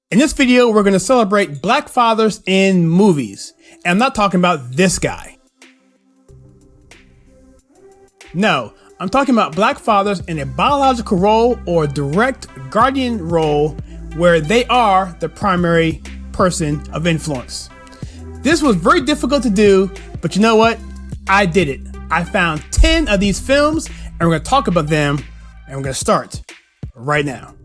In this video, we're going to celebrate black fathers in movies. And I'm not talking about this guy. No, I'm talking about black fathers in a biological role or direct guardian role where they are the primary person of influence. This was very difficult to do, but you know what? I did it. I found 10 of these films and we're going to talk about them, and we're going to start right now.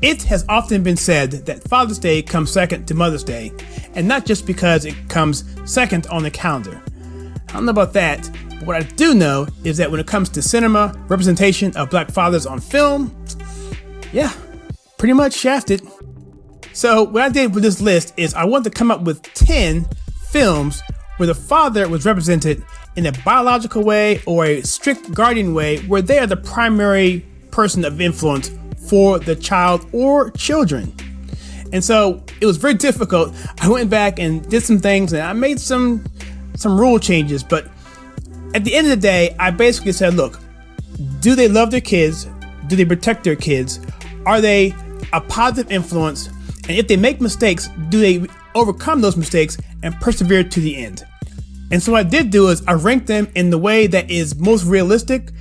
It has often been said that Father's Day comes second to Mother's Day, and not just because it comes second on the calendar. I don't know about that, but what I do know is that when it comes to cinema, representation of black fathers on film, yeah, pretty much shafted. So what I did with this list is I wanted to come up with 10 films where the father was represented in a biological way or a strict guardian way where they are the primary person of influence for the child or children. And so it was very difficult. I went back and did some things and I made some rule changes, but at the end of the day, I basically said, look, do they love their kids? Do they protect their kids? Are they a positive influence? And if they make mistakes, do they overcome those mistakes and persevere to the end? And so what I did do is I ranked them in the way that is most realistic.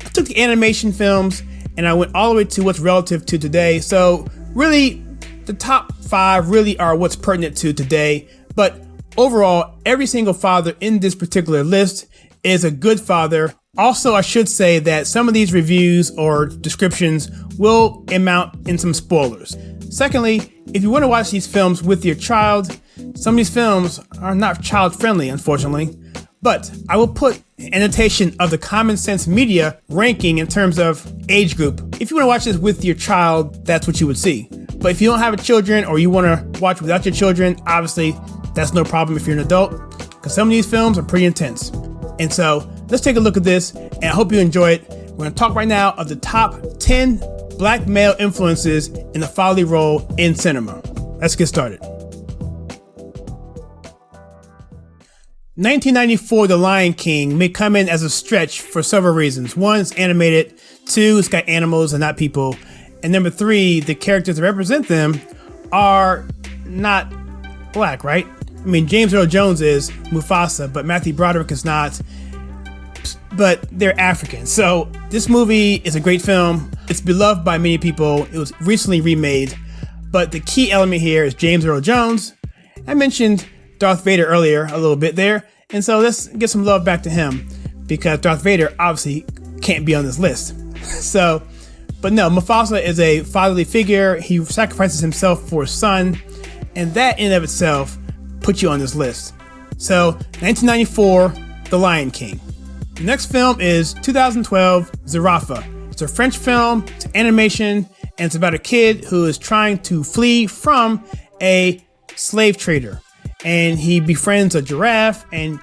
I took the animation films and I went all the way to what's relative to today. So really, the top 5 really are what's pertinent to today. But overall, every single father in this particular list is a good father. Also, I should say that some of these reviews or descriptions will amount in some spoilers. Secondly, if you want to watch these films with your child, some of these films are not child friendly, unfortunately. But I will put an annotation of the Common Sense Media ranking in terms of age group. If you want to watch this with your child, that's what you would see. But if you don't have a children or you want to watch without your children, obviously that's no problem if you're an adult, because some of these films are pretty intense. And so let's take a look at this, and I hope you enjoy it. We're going to talk right now of the top 10 black male influences in the fatherly role in cinema. Let's get started. 1994, The Lion King may come in as a stretch for several reasons. 1, it's animated. 2, it's got animals and not people. And number 3, the characters that represent them are not black, right? I mean, James Earl Jones is Mufasa, but Matthew Broderick is not. But they're African. So this movie is a great film. It's beloved by many people. It was recently remade. But the key element here is James Earl Jones. I mentioned Darth Vader earlier a little bit there, and so let's get some love back to him because Darth Vader obviously can't be on this list. So, but no, Mufasa is a fatherly figure. He sacrifices himself for his son, and that in and of itself puts you on this list. So 1994, The Lion King. The next film is 2012, Zirafa. It's a French film, it's animation, and it's about a kid who is trying to flee from a slave trader. And he befriends a giraffe and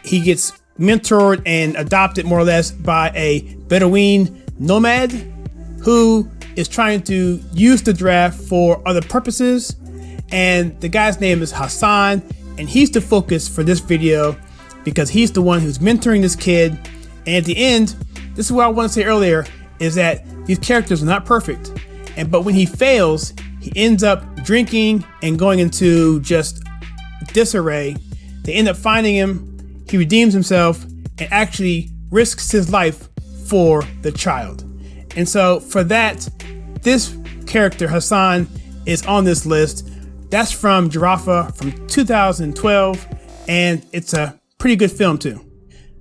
he gets mentored and adopted more or less by a Bedouin nomad who is trying to use the giraffe for other purposes. And the guy's name is Hassan, and he's the focus for this video because he's the one who's mentoring this kid. And at the end, this is what I want to say earlier, is that these characters are not perfect. But when he fails, he ends up drinking and going into just disarray. They end up finding him. He redeems himself and actually risks his life for the child. And so for that, this character, Hassan, is on this list. That's from Zirafa from 2012, and it's a pretty good film too.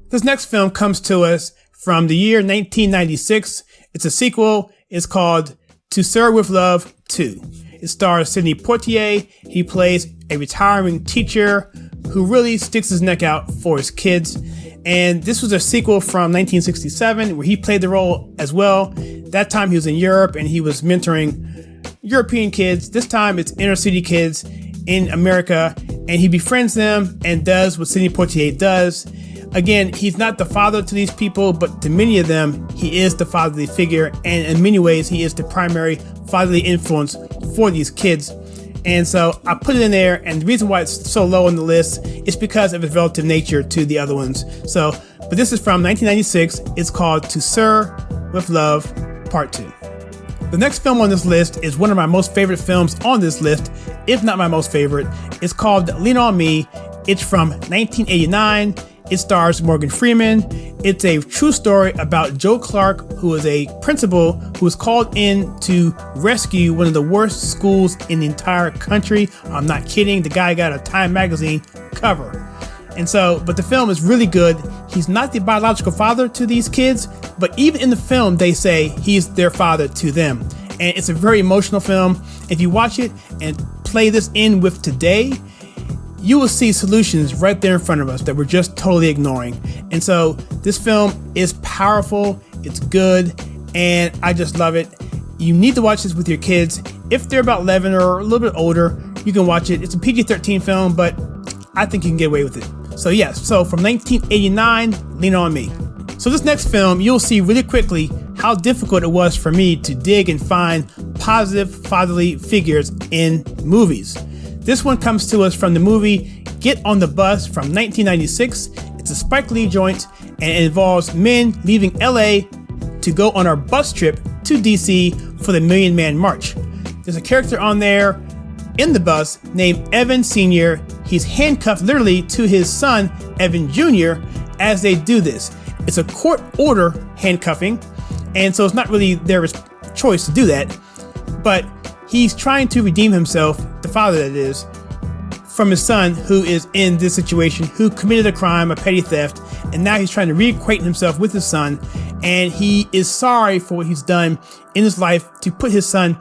This next film comes to us from the year 1996. It's a sequel. It's called To Sir With Love 2. It stars Sidney Poitier. He plays a retiring teacher who really sticks his neck out for his kids. And this was a sequel from 1967 where he played the role as well. That time he was in Europe and he was mentoring European kids. This time it's inner city kids in America, and he befriends them and does what Sidney Poitier does. Again, he's not the father to these people, but to many of them, he is the fatherly figure. And in many ways, he is the primary fatherly influence for these kids. And so I put it in there, and the reason why it's so low on the list is because of its relative nature to the other ones. So, but this is from 1996. It's called To Sir with Love, Part 2. The next film on this list is one of my most favorite films on this list, if not my most favorite. It's called Lean On Me. It's from 1989. It stars Morgan Freeman. It's a true story about Joe Clark, who is a principal who was called in to rescue one of the worst schools in the entire country. I'm not kidding. The guy got a Time magazine cover. And so, but the film is really good. He's not the biological father to these kids, but even in the film, they say he's their father to them. And it's a very emotional film. If you watch it and play this in with today, you will see solutions right there in front of us that we're just totally ignoring. And so this film is powerful, it's good, and I just love it. You need to watch this with your kids. If they're about 11 or a little bit older, you can watch it. It's a PG-13 film, but I think you can get away with it. So yes, so from 1989, Lean On Me. So this next film, you'll see really quickly how difficult it was for me to dig and find positive fatherly figures in movies. This one comes to us from the movie Get on the Bus from 1996. It's a Spike Lee joint, and it involves men leaving LA to go on our bus trip to DC for the Million Man March. There's a character on there in the bus named Evan Sr. He's handcuffed literally to his son, Evan Jr., as they do this. It's a court order handcuffing, and so it's not really their choice to do that, but he's trying to redeem himself, the father that is, from his son who is in this situation, who committed a crime, a petty theft, and now he's trying to reacquaint himself with his son, and he is sorry for what he's done in his life to put his son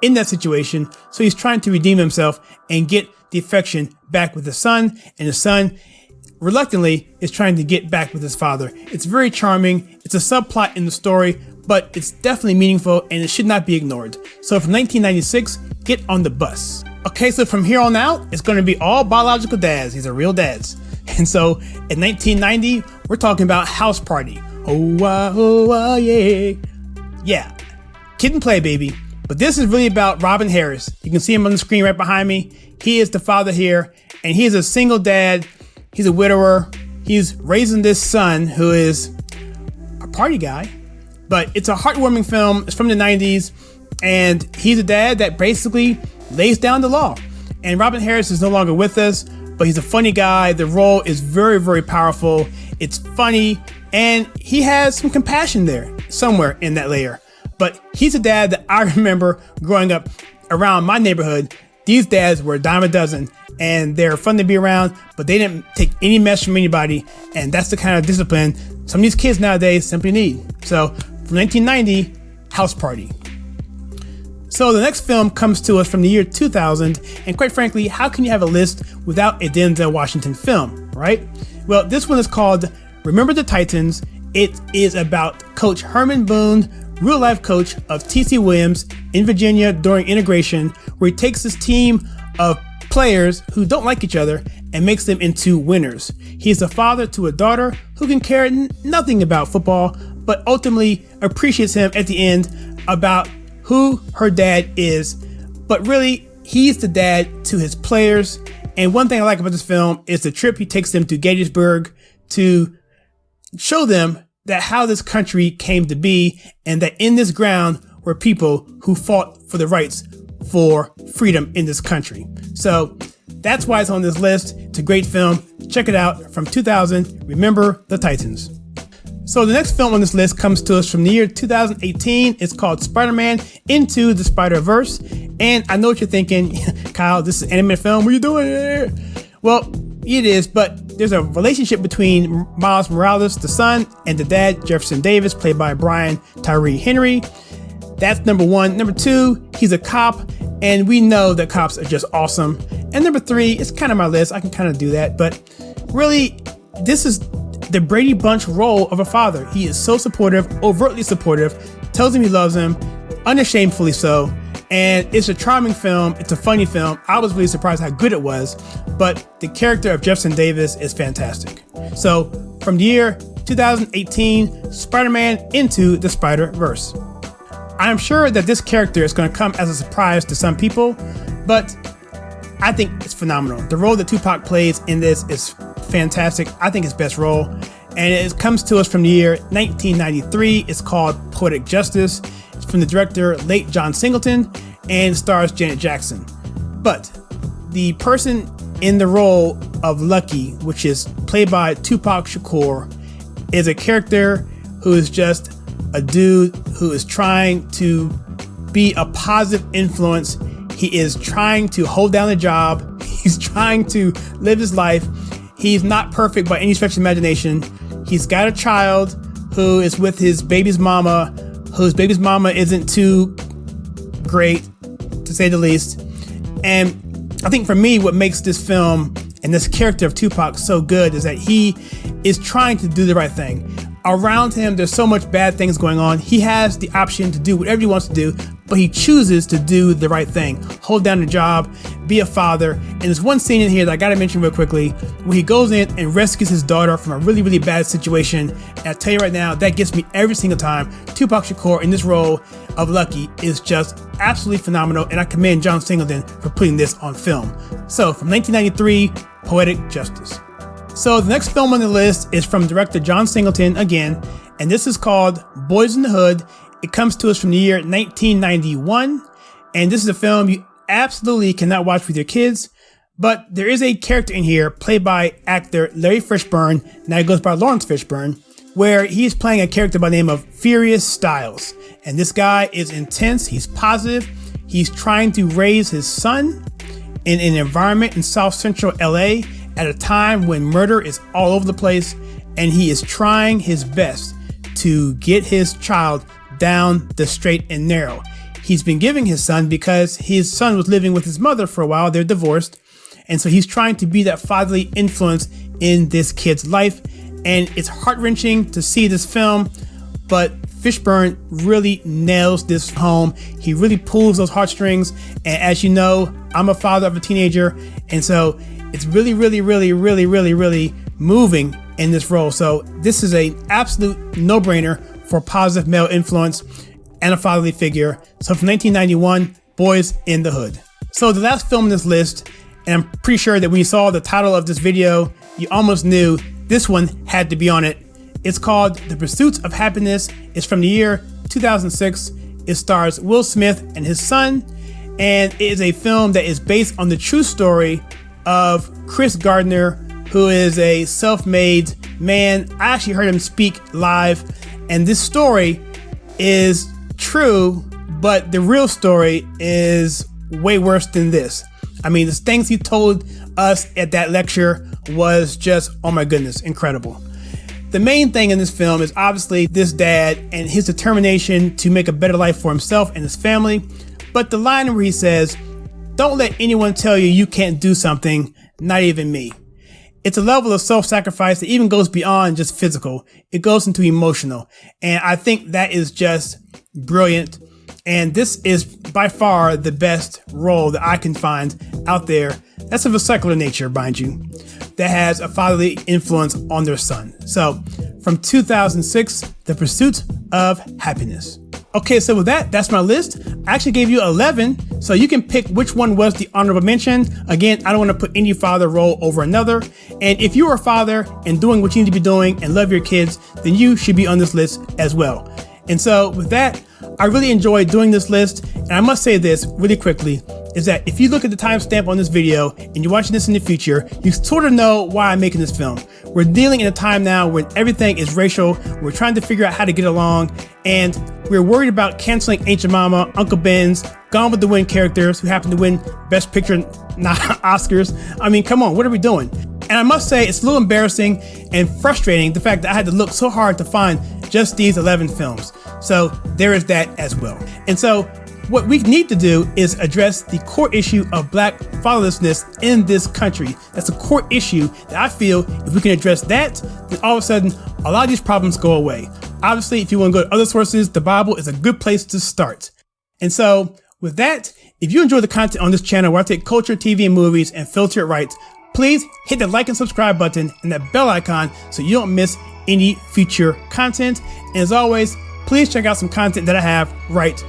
in that situation. So he's trying to redeem himself and get the affection back with his son, and his son reluctantly is trying to get back with his father. It's very charming. It's a subplot in the story, but it's definitely meaningful and it should not be ignored. So from 1996, Get on the Bus. Okay, so from here on out, it's going to be all biological dads. These are real dads. And so in 1990, we're talking about House Party. Oh, yeah. Yeah, Kid and Play Baby. But this is really about Robin Harris. You can see him on the screen right behind me. He is the father here, and he is a single dad. He's a widower. He's raising this son who is a party guy. But it's a heartwarming film. It's from the 90s. And he's a dad that basically lays down the law. And Robin Harris is no longer with us, but he's a funny guy. The role is very, very powerful. It's funny. And he has some compassion there somewhere in that layer. But he's a dad that I remember growing up around my neighborhood. These dads were a dime a dozen, and they're fun to be around, but they didn't take any mess from anybody. And that's the kind of discipline some of these kids nowadays simply need. So from 1990, House Party. So the next film comes to us from the year 2000, and quite frankly, how can you have a list without a Denzel Washington film, right? Well, this one is called Remember the Titans. It is about Coach Herman Boone, real life coach of TC Williams in Virginia during integration, where he takes this team of players who don't like each other and makes them into winners. He is a father to a daughter who can care nothing about football, but ultimately appreciates him at the end about who her dad is. But really, he's the dad to his players. And one thing I like about this film is the trip he takes them to Gettysburg to show them that how this country came to be, and that in this ground were people who fought for the rights for freedom in this country. So that's why it's on this list. It's a great film. Check it out from 2000. Remember the Titans. So the next film on this list comes to us from the year 2018. It's called Spider-Man Into the Spider-Verse. And I know what you're thinking, Kyle, this is an animated film. What are you doing here? Well, it is, but there's a relationship between Miles Morales, the son, and the dad, Jefferson Davis, played by Brian Tyree Henry. That's number one. Number two, he's a cop, and we know that cops are just awesome. And number three, it's kind of my list. I can kind of do that, but really, this is the Brady Bunch role of a father. He is so supportive, overtly supportive, tells him he loves him, unashamedly so. And it's a charming film. It's a funny film. I was really surprised how good it was, but the character of Jefferson Davis is fantastic. So from the year 2018, Spider-Man Into the Spider-Verse. I'm sure that this character is going to come as a surprise to some people, but I think it's phenomenal. The role that Tupac plays in this is fantastic. I think his best role. And it comes to us from the year 1993. It's called Poetic Justice. It's from the director, late John Singleton, and stars Janet Jackson. But the person in the role of Lucky, which is played by Tupac Shakur, is a character who is just a dude who is trying to be a positive influence. He is trying to hold down a job. He's trying to live his life. He's not perfect by any stretch of imagination. He's got a child who is with his baby's mama, whose baby's mama isn't too great, to say the least. And I think for me, what makes this film and this character of Tupac so good is that he is trying to do the right thing. Around him, there's so much bad things going on. He has the option to do whatever he wants to do, but he chooses to do the right thing. Hold down a job, be a father. And there's one scene in here that I gotta mention real quickly, where he goes in and rescues his daughter from a really, really bad situation. And I tell you right now, that gets me every single time. Tupac Shakur in this role of Lucky is just absolutely phenomenal, and I commend John Singleton for putting this on film. So from 1993, Poetic Justice. So the next film on the list is from director John Singleton again, and this is called Boyz in the Hood. It comes to us from the year 1991, and this is a film you absolutely cannot watch with your kids, but there is a character in here played by actor Larry Fishburne, now he goes by Lawrence Fishburne, where he's playing a character by the name of Furious Styles. And this guy is intense, he's positive, he's trying to raise his son in an environment in South Central LA at a time when murder is all over the place, and he is trying his best to get his child down the straight and narrow. He's been giving his son because his son was living with his mother for a while, they're divorced, and so he's trying to be that fatherly influence in this kid's life. And it's heart-wrenching to see this film, but Fishburne really nails this home. He really pulls those heartstrings, and as you know, I'm a father of a teenager, and so it's really, really, really, really, really, really moving in this role. So this is an absolute no-brainer for positive male influence and a fatherly figure. So from 1991, Boyz in the Hood. So the last film on this list, and I'm pretty sure that when you saw the title of this video, you almost knew this one had to be on it. It's called The Pursuit of Happiness. It's from the year 2006. It stars Will Smith and his son, and it is a film that is based on the true story of Chris Gardner, who is a self-made man. I actually heard him speak live, and this story is true, but the real story is way worse than this. I mean, the things he told us at that lecture was just, oh my goodness, incredible. The main thing in this film is obviously this dad and his determination to make a better life for himself and his family. But the line where he says, "Don't let anyone tell you you can't do something, not even me." It's a level of self-sacrifice that even goes beyond just physical. It goes into emotional. And I think that is just brilliant. And this is by far the best role that I can find out there that's of a secular nature, mind you, that has a fatherly influence on their son. So from 2006, The Pursuit of Happiness. Okay, so with that, that's my list. I actually gave you 11, so you can pick which one was the honorable mention. Again, I don't want to put any father role over another. And if you are a father and doing what you need to be doing and love your kids, then you should be on this list as well. And so with that, I really enjoyed doing this list. And I must say this really quickly, is that if you look at the timestamp on this video and you're watching this in the future, you sort of know why I'm making this film. We're dealing in a time now when everything is racial. We're trying to figure out how to get along, and we're worried about canceling Ancient Mama, Uncle Ben's, Gone with the Wind characters who happen to win Best Picture, not Oscars. I mean, come on, what are we doing? And I must say, it's a little embarrassing and frustrating, the fact that I had to look so hard to find just these 11 films. So there is that as well. And so what we need to do is address the core issue of Black fatherlessness in this country. That's a core issue that I feel if we can address that, then all of a sudden, a lot of these problems go away. Obviously, if you want to go to other sources, the Bible is a good place to start. And so with that, if you enjoy the content on this channel where I take culture, TV, and movies and filter it right, please hit the like and subscribe button and that bell icon so you don't miss any future content. And as always, please check out some content that I have right